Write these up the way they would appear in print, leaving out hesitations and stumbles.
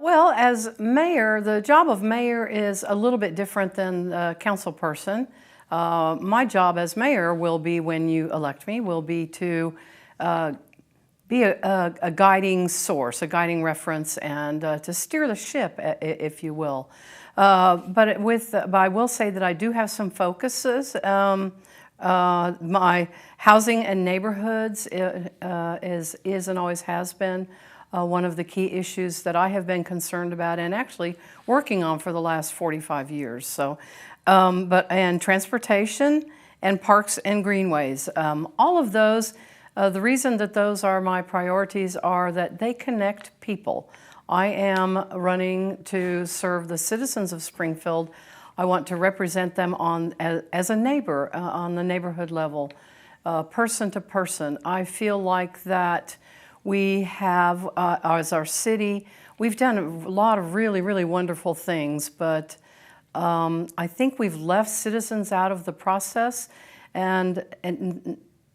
Well, as mayor, the job of mayor is a little bit different than the council person. My job as mayor will be, when you elect me, will be to be a guiding source, a guiding reference, and to steer the ship, if you will. But I will say that I do have some focuses. My housing and neighborhoods is and always has been one of the key issues that I have been concerned about and actually working on for the last 45 years. So, and transportation and parks and greenways, all of those. The reason that those are my priorities are that they connect people. I am running to serve the citizens of Springfield. I want to represent them as a neighbor on the neighborhood level, person to person. I feel like that we have, as our city, we've done a lot of really, really wonderful things, but I think we've left citizens out of the process, and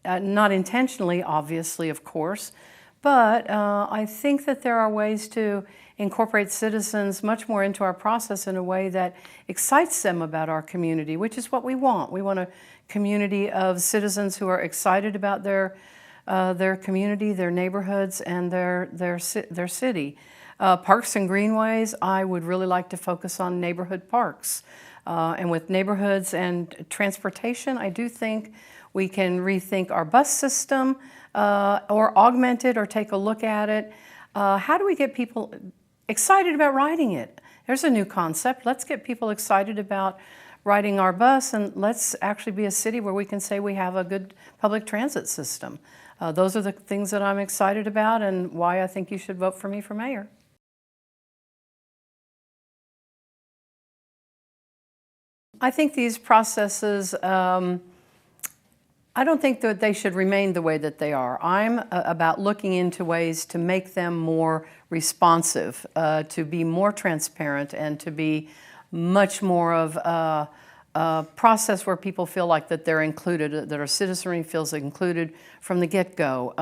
not intentionally, obviously, of course, but I think that there are ways to incorporate citizens much more into our process in a way that excites them about our community, which is what we want. We want a community of citizens who are excited about their community, their neighborhoods, and their city. Parks and greenways, I would really like to focus on neighborhood parks. And with neighborhoods and transportation, I do think we can rethink our bus system or augment it or take a look at it. How do we get people excited about riding it? There's a new concept. Let's get people excited about riding our bus, and let's actually be a city where we can say we have a good public transit system. Those are the things that I'm excited about and why I think you should vote for me for mayor. I think these processes, I don't think that they should remain the way that they are. I'm about looking into ways to make them more responsive, to be more transparent, and to be much more of a process where people feel like that they're included, that our citizenry feels included from the get-go.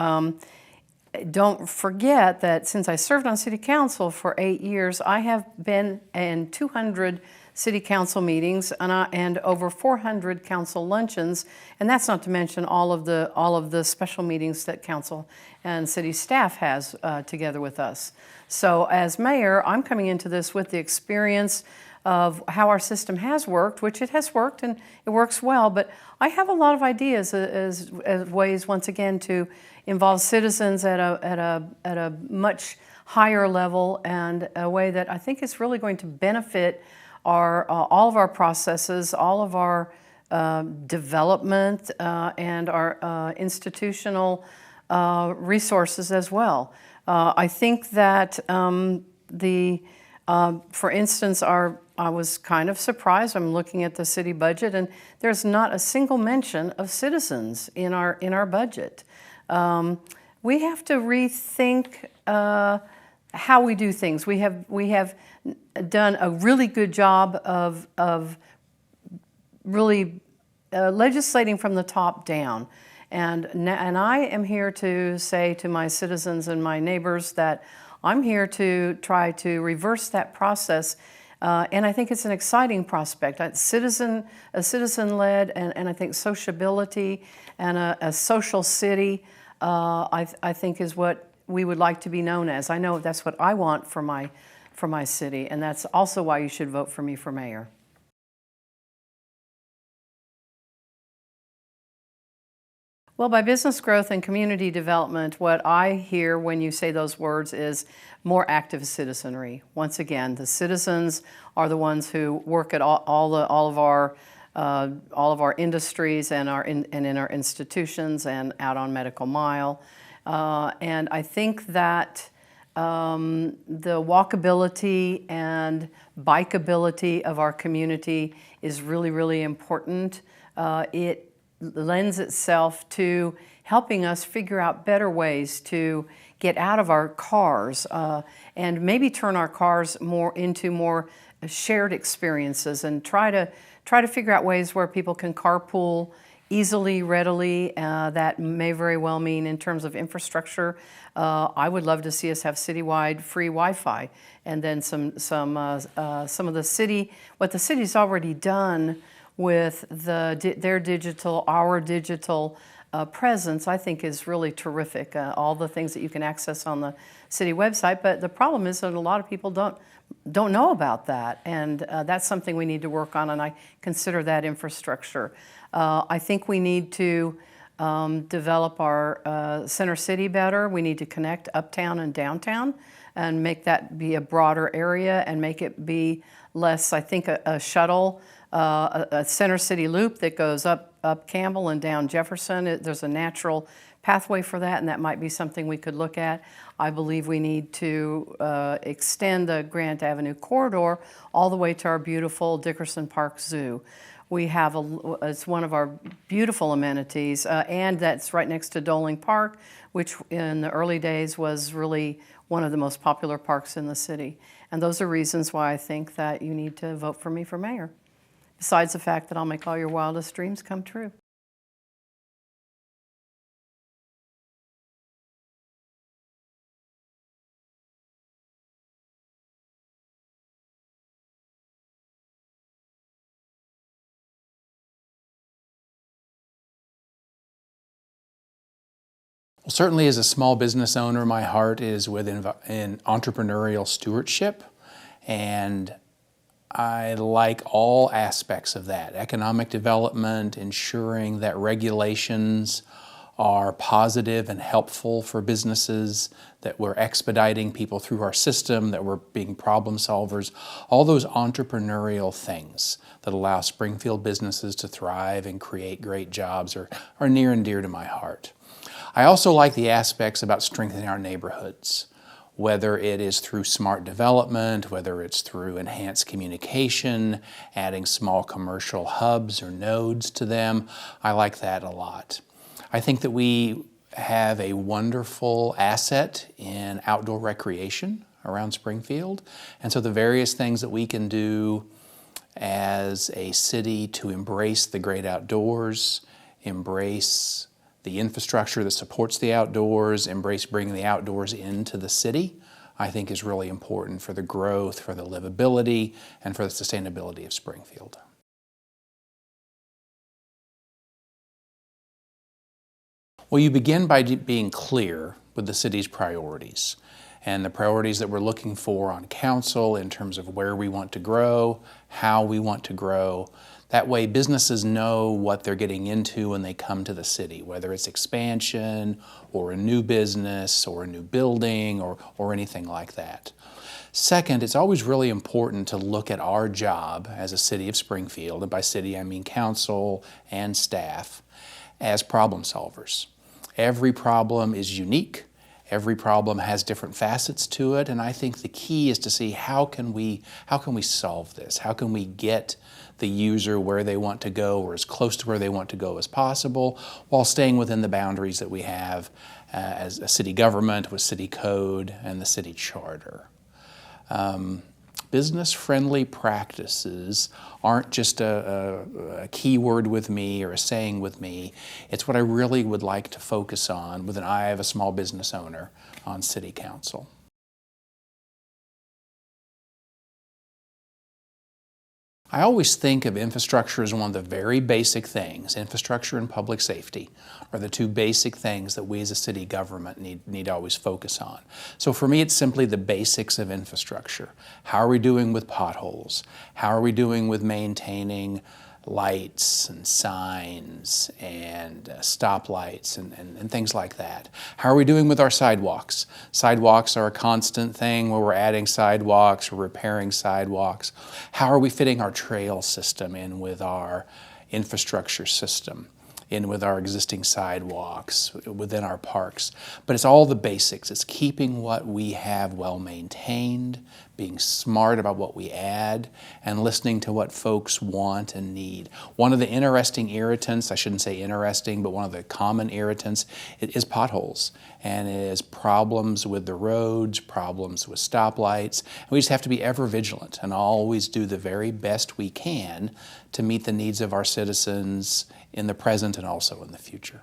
Don't forget that since I served on City Council for 8 years, I have been in 200 City Council meetings and over 400 council luncheons, and that's not to mention all of the special meetings that council and city staff has together with us. So as mayor, I'm coming into this with the experience of how our system has worked, which it has worked and it works well, but I have a lot of ideas as ways, once again, to involve citizens at a much higher level, and a way that I think is really going to benefit all of our processes, all of our development, and our institutional resources as well. I think that for instance, I was kind of surprised. I'm looking at the city budget, and there's not a single mention of citizens in our budget. We have to rethink how we do things. We have done a really good job of really legislating from the top down, and I am here to say to my citizens and my neighbors that I'm here to try to reverse that process, and I think it's an exciting prospect. A citizen-led, and I think sociability and a social city, I think is what we would like to be known as. I know that's what I want for my city, and that's also why you should vote for me for mayor. Well, by business growth and community development, what I hear when you say those words is more active citizenry. Once again, the citizens are the ones who work at all of our industries and in our institutions and out on Medical Mile. And I think that the walkability and bikeability of our community is really, really important. It lends itself to helping us figure out better ways to get out of our cars and maybe turn our cars into more shared experiences, and try to figure out ways where people can carpool easily, readily. That may very well mean in terms of infrastructure. I would love to see us have citywide free Wi-Fi, and then some of the city, what the city's already done with our digital presence, I think is really terrific. All the things that you can access on the city website, but the problem is that a lot of people don't know about that, and that's something we need to work on, and I consider that infrastructure. I think we need to develop our center city better. We need to connect uptown and downtown and make that be a broader area and make it be less, I think, a shuttle, a center city loop that goes up Campbell and down Jefferson. There's a natural pathway for that, and that might be something we could look at. I believe we need to extend the Grant Avenue corridor all the way to our beautiful Dickerson Park Zoo. We have it's one of our beautiful amenities, and that's right next to Doling Park, which in the early days was really one of the most popular parks in the city. And those are reasons why I think that you need to vote for me for mayor, besides the fact that I'll make all your wildest dreams come true. Well, certainly as a small business owner, my heart is with in entrepreneurial stewardship, and I like all aspects of that. Economic development, ensuring that regulations are positive and helpful for businesses, that we're expediting people through our system, that we're being problem solvers, all those entrepreneurial things that allow Springfield businesses to thrive and create great jobs are near and dear to my heart. I also like the aspects about strengthening our neighborhoods, whether it is through smart development, whether it's through enhanced communication, adding small commercial hubs or nodes to them. I like that a lot. I think that we have a wonderful asset in outdoor recreation around Springfield, and so the various things that we can do as a city to embrace the great outdoors, embrace the infrastructure that supports the outdoors, embrace bringing the outdoors into the city, I think is really important for the growth, for the livability, and for the sustainability of Springfield. Well, you begin by being clear with the city's priorities and the priorities that we're looking for on council in terms of where we want to grow, how we want to grow. That way businesses know what they're getting into when they come to the city, whether it's expansion or a new business or a new building or anything like that. Second, it's always really important to look at our job as a city of Springfield, and by city I mean council and staff, as problem solvers. Every problem is unique. Every problem has different facets to it, and I think the key is to see how can we solve this? How can we get the user where they want to go or as close to where they want to go as possible while staying within the boundaries that we have as a city government with city code and the city charter. Business-friendly practices aren't just a keyword with me or a saying with me. It's what I really would like to focus on with an eye of a small business owner on City Council. I always think of infrastructure as one of the very basic things. Infrastructure and public safety are the two basic things that we as a city government need to always focus on. So for me, it's simply the basics of infrastructure. How are we doing with potholes? How are we doing with maintaining lights and signs and stoplights and things like that? How are we doing with our sidewalks? Sidewalks are a constant thing where we're adding sidewalks, we're repairing sidewalks. How are we fitting our trail system in with our infrastructure system, in with our existing sidewalks, within our parks? But it's all the basics. It's keeping what we have well maintained, being smart about what we add, and listening to what folks want and need. One of the interesting irritants, I shouldn't say interesting, but one of the common irritants is potholes, and it is problems with the roads, problems with stoplights. And we just have to be ever vigilant and always do the very best we can to meet the needs of our citizens in the present and also in the future.